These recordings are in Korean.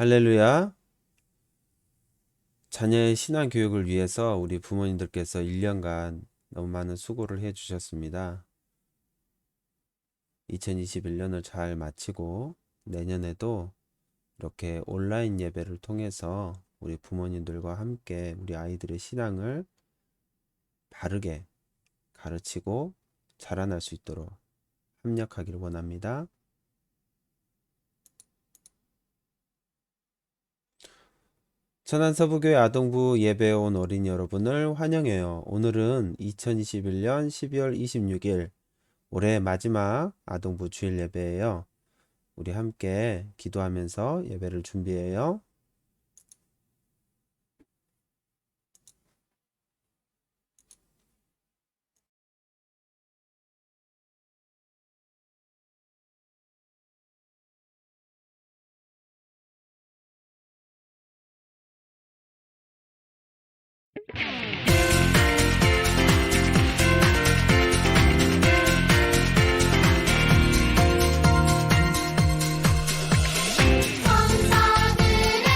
할렐루야. 자녀의 신앙 교육을 위해서 우리 부모님들께서 1년간 너무 많은 수고를 해 주셨습니다. 2021년을 잘 마치고 내년에도 이렇게 온라인 예배를 통해서 우리 부모님들과 함께 우리 아이들의 신앙을 바르게 가르치고 자라날 수 있도록 협력하기를 원합니다. 천안서부교회 아동부 예배에 온 어린이 여러분을 환영해요. 오늘은 2021년 12월 26일 올해 마지막 아동부 주일 예배예요. 우리 함께 기도하면서 예배를 준비해요. 천사들의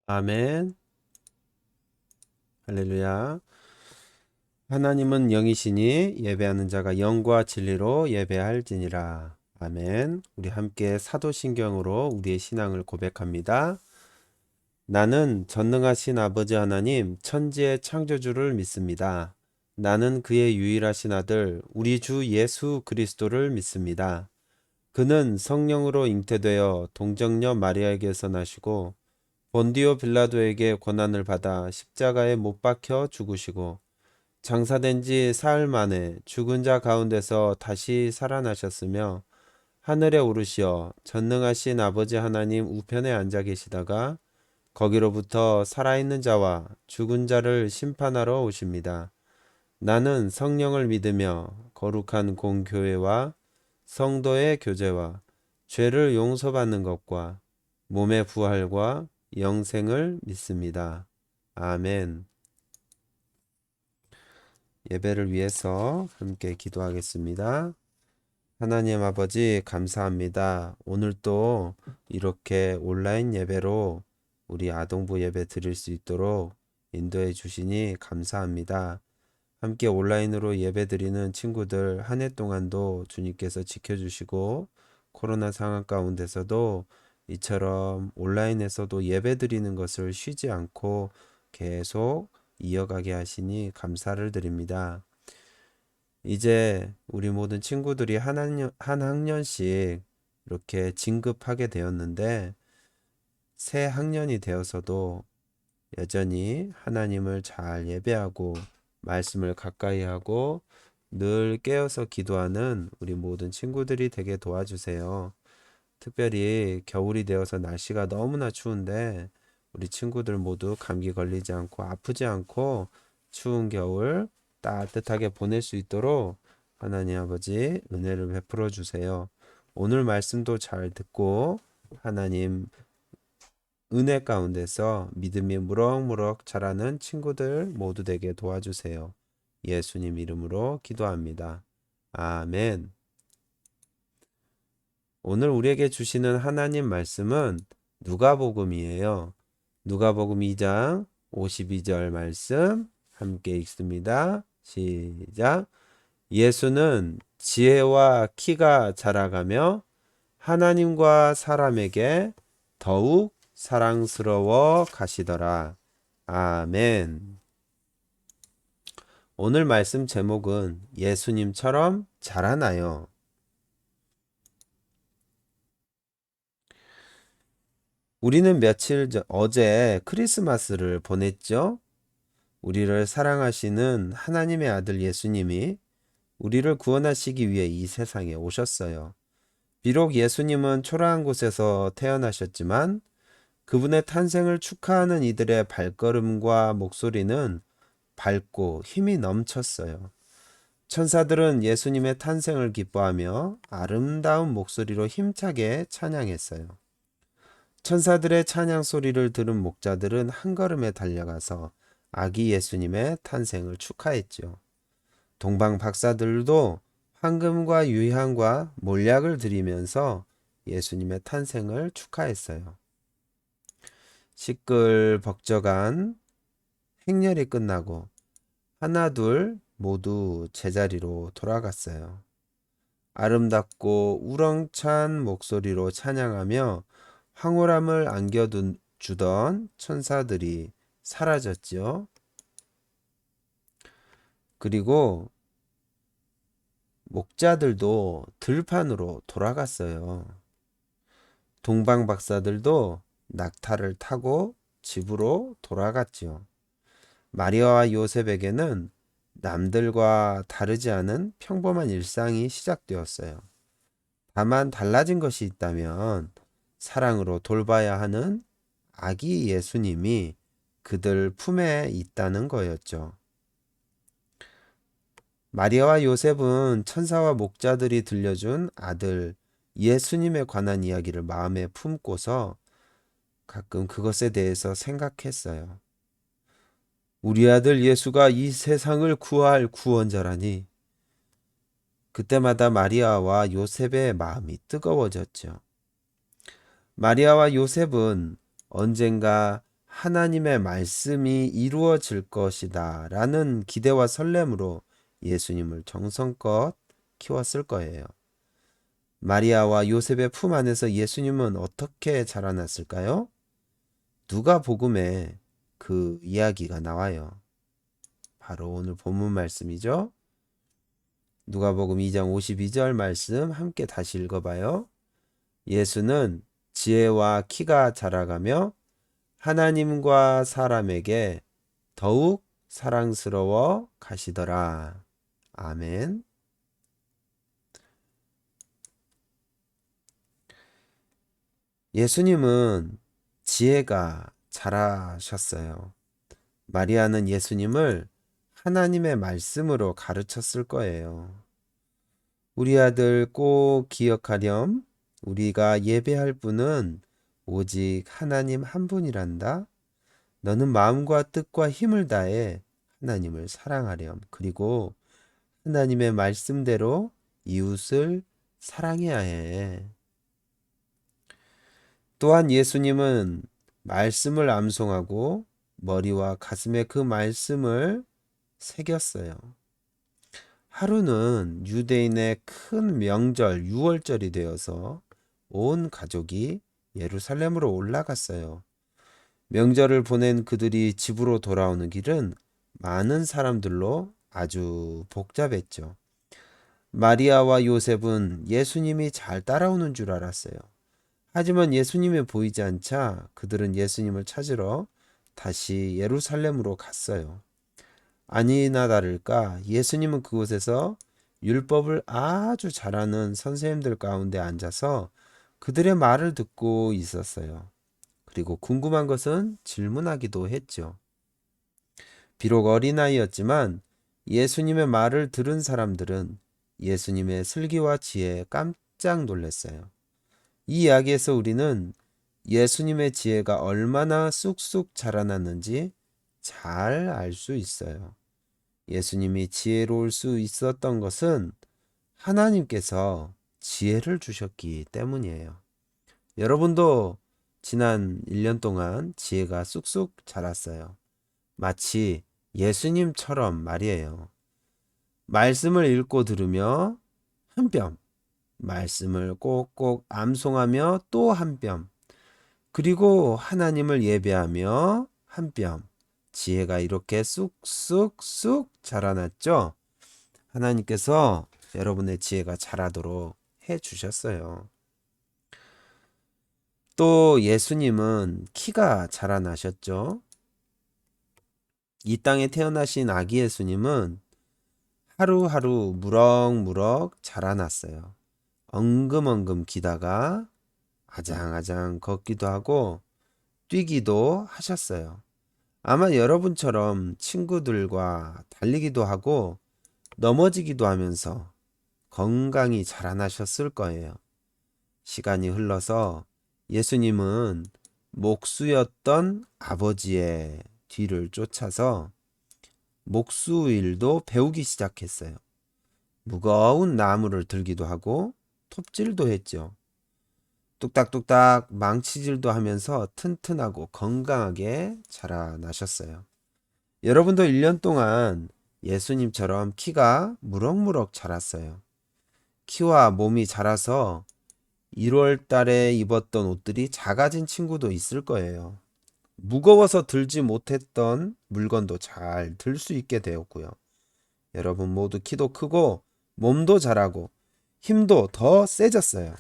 아멘. 할렐루야. 하나님은 영이시니 예배하는 자가 영과 진리로 예배할지니라. 아멘. 우리 함께 사도신경으로 우리의 신앙을 고백합니다. 나는 전능하신 아버지 하나님, 천지의 창조주를 믿습니다. 나는 그의 유일하신 아들, 우리 주 예수 그리스도를 믿습니다. 그는 성령으로 잉태되어 동정녀 마리아에게서 나시고 본디오 빌라도에게 고난을 받아 십자가에 못 박혀 죽으시고 장사된 지 사흘 만에 죽은 자 가운데서 다시 살아나셨으며 하늘에 오르시어 전능하신 아버지 하나님 우편에 앉아 계시다가 거기로부터 살아있는 자와 죽은 자를 심판하러 오십니다. 나는 성령을 믿으며 거룩한 공교회와 성도의 교제와 죄를 용서받는 것과 몸의 부활과 영생을 믿습니다. 아멘. 예배를 위해서 함께 기도하겠습니다. 하나님 아버지 감사합니다. 오늘 또 이렇게 온라인 예배로 우리 아동부 예배 드릴 수 있도록 인도해 주시니 감사합니다. 함께 온라인으로 예배 드리는 친구들 한 해 동안도 주님께서 지켜주시고 코로나 상황 가운데서도 이처럼 온라인에서도 예배 드리는 것을 쉬지 않고 계속 이어가게 하시니 감사를 드립니다. 이제 우리 모든 친구들이 한 학년씩 이렇게 진급하게 되었는데 새 학년이 되어서도 여전히 하나님을 잘 예배하고 말씀을 가까이 하고 늘 깨어서 기도하는 우리 모든 친구들이 되게 도와주세요. 특별히 겨울이 되어서 날씨가 너무나 추운데 우리 친구들 모두 감기 걸리지 않고 아프지 않고 추운 겨울 따뜻하게 보낼 수 있도록 하나님 아버지 은혜를 베풀어 주세요. 오늘 말씀도 잘 듣고 하나님 은혜 가운데서 믿음이 무럭무럭 자라는 친구들 모두 되게 도와주세요. 예수님 이름으로 기도합니다. 아멘. 오늘 우리에게 주시는 하나님 말씀은 누가복음이에요. 누가복음 2장 52절 말씀 함께 읽습니다. 시작. 예수는 지혜와 키가 자라가며 하나님과 사람에게 더욱 사랑스러워 가시더라. 아멘. 오늘 말씀 제목은 예수님처럼 자라나요. 우리는 어제 크리스마스를 보냈죠? 우리를 사랑하시는 하나님의 아들 예수님이 우리를 구원하시기 위해 이 세상에 오셨어요. 비록 예수님은 초라한 곳에서 태어나셨지만 그분의 탄생을 축하하는 이들의 발걸음과 목소리는 밝고 힘이 넘쳤어요. 천사들은 예수님의 탄생을 기뻐하며 아름다운 목소리로 힘차게 찬양했어요. 천사들의 찬양 소리를 들은 목자들은 한 걸음에 달려가서 아기 예수님의 탄생을 축하했죠. 동방 박사들도 황금과 유향과 몰약을 드리면서 예수님의 탄생을 축하했어요. 시끌벅적한 행렬이 끝나고 하나둘 모두 제자리로 돌아갔어요. 아름답고 우렁찬 목소리로 찬양하며 황홀함을 안겨주던 천사들이 사라졌지요. 그리고 목자들도 들판으로 돌아갔어요. 동방 박사들도 낙타를 타고 집으로 돌아갔지요. 마리아와 요셉에게는 남들과 다르지 않은 평범한 일상이 시작되었어요. 다만 달라진 것이 있다면 사랑으로 돌봐야 하는 아기 예수님이 그들 품에 있다는 거였죠. 마리아와 요셉은 천사와 목자들이 들려준 아들 예수님에 관한 이야기를 마음에 품고서 가끔 그것에 대해서 생각했어요. 우리 아들 예수가 이 세상을 구할 구원자라니. 그때마다 마리아와 요셉의 마음이 뜨거워졌죠. 마리아와 요셉은 언젠가 하나님의 말씀이 이루어질 것이다 라는 기대와 설렘으로 예수님을 정성껏 키웠을 거예요. 마리아와 요셉의 품 안에서 예수님은 어떻게 자라났을까요? 누가복음에 그 이야기가 나와요. 바로 오늘 본문 말씀이죠. 누가복음 2장 52절 말씀 함께 다시 읽어봐요. 예수는 지혜와 키가 자라가며 하나님과 사람에게 더욱 사랑스러워 가시더라. 아멘. 예수님은 지혜가 자라셨어요. 마리아는 예수님을 하나님의 말씀으로 가르쳤을 거예요. 우리 아들 꼭 기억하렴. 우리가 예배할 분은 오직 하나님 한 분이란다. 너는 마음과 뜻과 힘을 다해 하나님을 사랑하렴. 그리고 하나님의 말씀대로 이웃을 사랑해야 해. 또한 예수님은 말씀을 암송하고 머리와 가슴에 그 말씀을 새겼어요. 하루는 유대인의 큰 명절 유월절이 되어서 온 가족이 예루살렘으로 올라갔어요. 명절을 보낸 그들이 집으로 돌아오는 길은 많은 사람들로 아주 복잡했죠. 마리아와 요셉은 예수님이 잘 따라오는 줄 알았어요. 하지만 예수님이 보이지 않자 그들은 예수님을 찾으러 다시 예루살렘으로 갔어요. 아니나 다를까 예수님은 그곳에서 율법을 아주 잘하는 선생님들 가운데 앉아서 그들의 말을 듣고 있었어요. 그리고 궁금한 것은 질문하기도 했죠. 비록 어린아이였지만 예수님의 말을 들은 사람들은 예수님의 슬기와 지혜에 깜짝 놀랐어요. 이 이야기에서 우리는 예수님의 지혜가 얼마나 쑥쑥 자라났는지 잘 알 수 있어요. 예수님이 지혜로울 수 있었던 것은 하나님께서 지혜를 주셨기 때문이에요. 여러분도 지난 1년 동안 지혜가 쑥쑥 자랐어요. 마치 예수님처럼 말이에요. 말씀을 읽고 들으며 한 뼘, 말씀을 꼭꼭 암송하며 또 한 뼘, 그리고 하나님을 예배하며 한 뼘, 지혜가 이렇게 쑥쑥쑥 자라났죠. 하나님께서 여러분의 지혜가 자라도록 해 주셨어요. 또 예수님은 키가 자라나셨죠. 이 땅에 태어나신 아기 예수님은 하루하루 무럭무럭 자라났어요. 엉금엉금 기다가 아장아장 걷기도 하고 뛰기도 하셨어요. 아마 여러분처럼 친구들과 달리기도 하고 넘어지기도 하면서 건강히 자라나셨을 거예요. 시간이 흘러서 예수님은 목수였던 아버지의 뒤를 쫓아서 목수 일도 배우기 시작했어요. 무거운 나무를 들기도 하고 톱질도 했죠. 뚝딱뚝딱 망치질도 하면서 튼튼하고 건강하게 자라나셨어요. 여러분도 1년 동안 예수님처럼 키가 무럭무럭 자랐어요. 키와 몸이 자라서 1월 달에 입었던 옷들이 작아진 친구도 있을 거예요. 무거워서 들지 못했던 물건도 잘 들 수 있게 되었고요. 여러분 모두 키도 크고 몸도 자라고 힘도 더 세졌어요.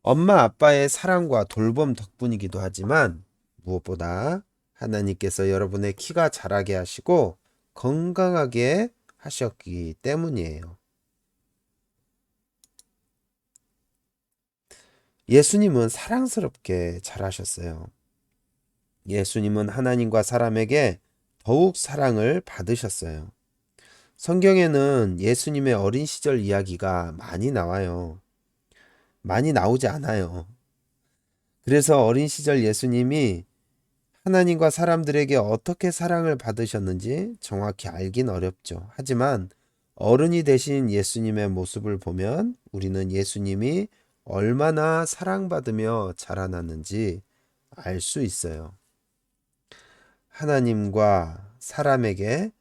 엄마 아빠의 사랑과 돌봄 덕분이기도 하지만 무엇보다 하나님께서 여러분의 키가 자라게 하시고 건강하게 하셨기 때문이에요. 예수님은 사랑스럽게 자라셨어요. 예수님은 하나님과 사람에게 더욱 사랑을 받으셨어요. 성경에는 예수님의 어린 시절 이야기가 많이 나와요. 많이 나오지 않아요. 그래서 어린 시절 예수님이 하나님과 사람들에게 어떻게 사랑을 받으셨는지 정확히 알긴 어렵죠. 하지만 어른이 되신 예수님의 모습을 보면 우리는 예수님이 얼마나 사랑받으며 자라났는지 알 수 있어요. 하나님과 사람에게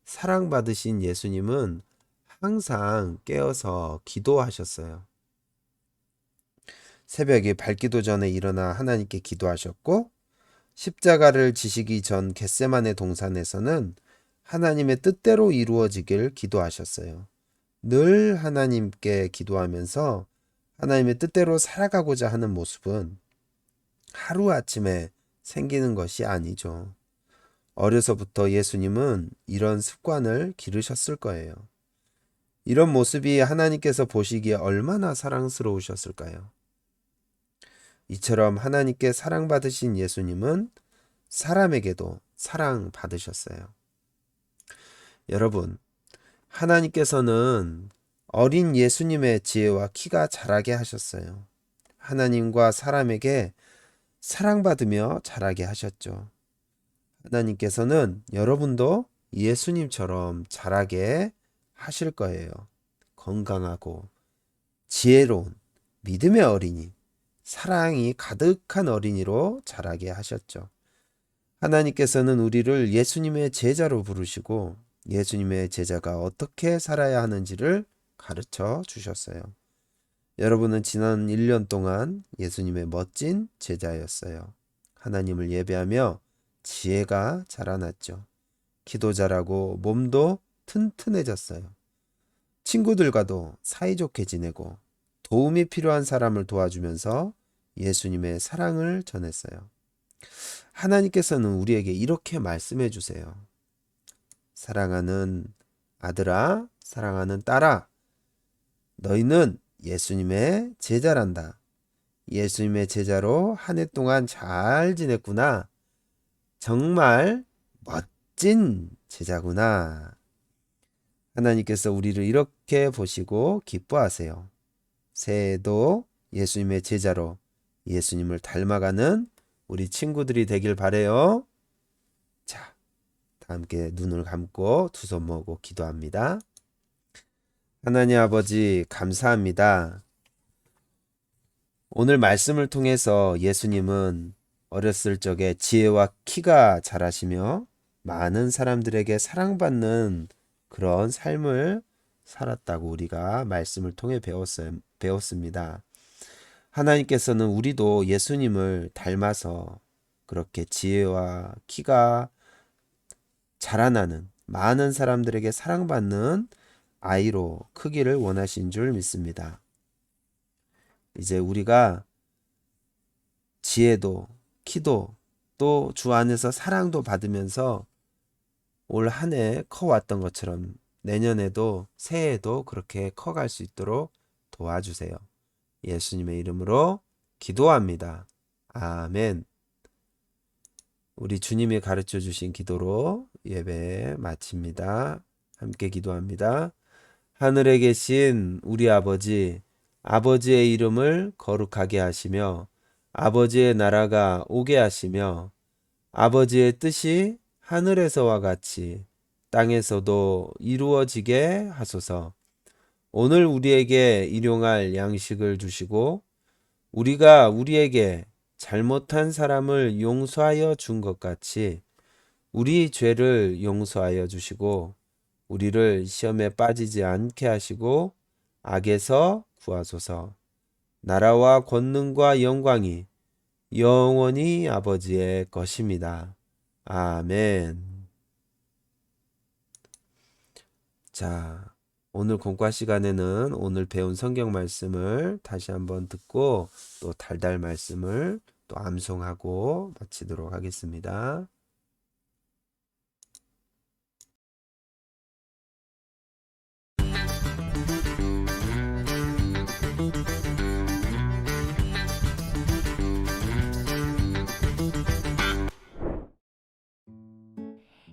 사랑받으신 예수님은 항상 깨어서 기도하셨어요. 새벽에 밝기도 전에 일어나 하나님께 기도하셨고, 십자가를 지시기 전 겟세마네 동산에서는 하나님의 뜻대로 이루어지길 기도하셨어요. 늘 하나님께 기도하면서 하나님의 뜻대로 살아가고자 하는 모습은 하루아침에 생기는 것이 아니죠. 어려서부터 예수님은 이런 습관을 기르셨을 거예요. 이런 모습이 하나님께서 보시기에 얼마나 사랑스러우셨을까요? 이처럼 하나님께 사랑받으신 예수님은 사람에게도 사랑받으셨어요. 여러분, 하나님께서는 어린 예수님의 지혜와 키가 자라게 하셨어요. 하나님과 사람에게 사랑받으며 자라게 하셨죠. 하나님께서는 여러분도 예수님처럼 자라게 하실 거예요. 건강하고 지혜로운 믿음의 어린이, 사랑이 가득한 어린이로 자라게 하셨죠. 하나님께서는 우리를 예수님의 제자로 부르시고 예수님의 제자가 어떻게 살아야 하는지를 가르쳐 주셨어요. 여러분은 지난 1년 동안 예수님의 멋진 제자였어요. 하나님을 예배하며 지혜가 자라났죠. 기도 잘하고 몸도 튼튼해졌어요. 친구들과도 사이좋게 지내고 도움이 필요한 사람을 도와주면서 예수님의 사랑을 전했어요. 하나님께서는 우리에게 이렇게 말씀해 주세요. 사랑하는 아들아, 사랑하는 딸아, 너희는 예수님의 제자란다. 예수님의 제자로 한 해 동안 잘 지냈구나. 정말 멋진 제자구나. 하나님께서 우리를 이렇게 보시고 기뻐하세요. 새해에도 예수님의 제자로 예수님을 닮아가는 우리 친구들이 되길 바래요. 자, 다 함께 눈을 감고 두 손 모으고 기도합니다. 하나님 아버지, 감사합니다. 오늘 말씀을 통해서 예수님은 어렸을 적에 지혜와 키가 자라시며 많은 사람들에게 사랑받는 그런 삶을 살았다고 우리가 말씀을 통해 배웠습니다. 하나님께서는 우리도 예수님을 닮아서 그렇게 지혜와 키가 자라나는 많은 사람들에게 사랑받는 아이로 크기를 원하신 줄 믿습니다. 이제 우리가 지혜도 키도 또 주 안에서 사랑도 받으면서 올 한 해 커왔던 것처럼 내년에도 새해에도 그렇게 커갈 수 있도록 도와주세요. 예수님의 이름으로 기도합니다. 아멘. 우리 주님이 가르쳐 주신 기도로 예배 마칩니다. 함께 기도합니다. 하늘에 계신 우리 아버지, 아버지의 이름을 거룩하게 하시며 아버지의 나라가 오게 하시며 아버지의 뜻이 하늘에서와 같이 땅에서도 이루어지게 하소서. 오늘 우리에게 일용할 양식을 주시고 우리가 우리에게 잘못한 사람을 용서하여 준 것 같이 우리 죄를 용서하여 주시고 우리를 시험에 빠지지 않게 하시고 악에서 구하소서. 나라와 권능과 영광이 영원히 아버지의 것입니다. 아멘. 자, 오늘 공과 시간에는 오늘 배운 성경 말씀을 다시 한번 듣고 또 달달 말씀을 또 암송하고 마치도록 하겠습니다.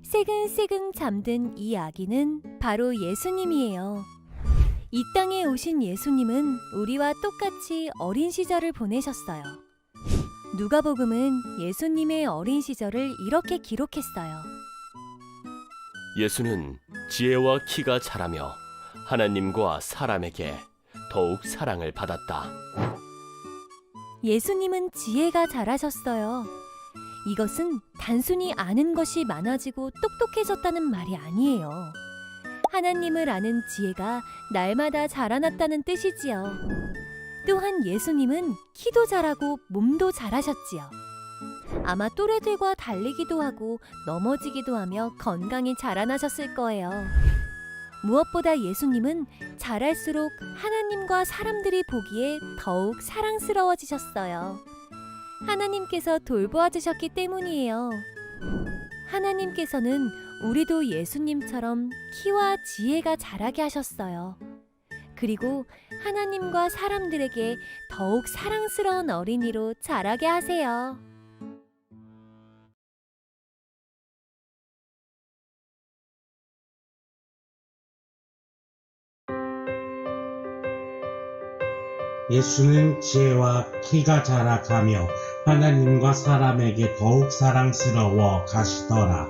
새근새근 잠든 이 아기는 바로 예수님이에요. 이 땅에 오신 예수님은 우리와 똑같이 어린 시절을 보내셨어요. 누가복음은 예수님의 어린 시절을 이렇게 기록했어요. 예수는 지혜와 키가 자라며 하나님과 사람에게 더욱 사랑을 받았다. 예수님은 지혜가 자라셨어요. 이것은 단순히 아는 것이 많아지고 똑똑해졌다는 말이 아니에요. 하나님을 아는 지혜가 날마다 자라났다는 뜻이지요. 또한 예수님은 키도 자라고 몸도 자라셨지요. 아마 또래들과 달리기도 하고 넘어지기도 하며 건강히 자라나셨을 거예요. 무엇보다 예수님은 자랄수록 하나님과 사람들이 보기에 더욱 사랑스러워지셨어요. 하나님께서 돌보아 주셨기 때문이에요. 하나님께서는 우리도 예수님처럼 키와 지혜가 자라게 하셨어요. 그리고 하나님과 사람들에게 더욱 사랑스러운 어린이로 자라게 하세요. 예수는 지혜와 키가 자라가며 하나님과 사람에게 더욱 사랑스러워 가시더라.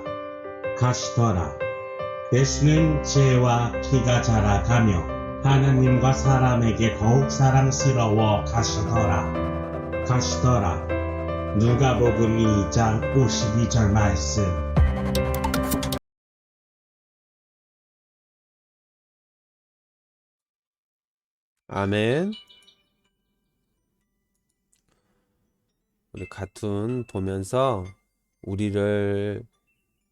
예수는 지혜와 키가 자라가며 하나님과 사람에게 더욱 사랑스러워 가시더라. 누가복음 2장 52절 말씀. 아멘. 우리 카툰 보면서 우리를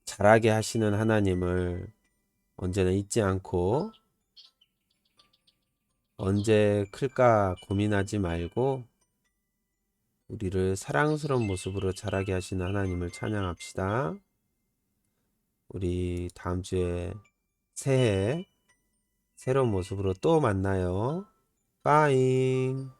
자라게 하시는 하나님을 언제나 잊지 않고 언제 클까 고민하지 말고 우리를 사랑스러운 모습으로 자라게 하시는 하나님을 찬양합시다. 우리 다음 주에 새해 새로운 모습으로 또 만나요. 빠잉.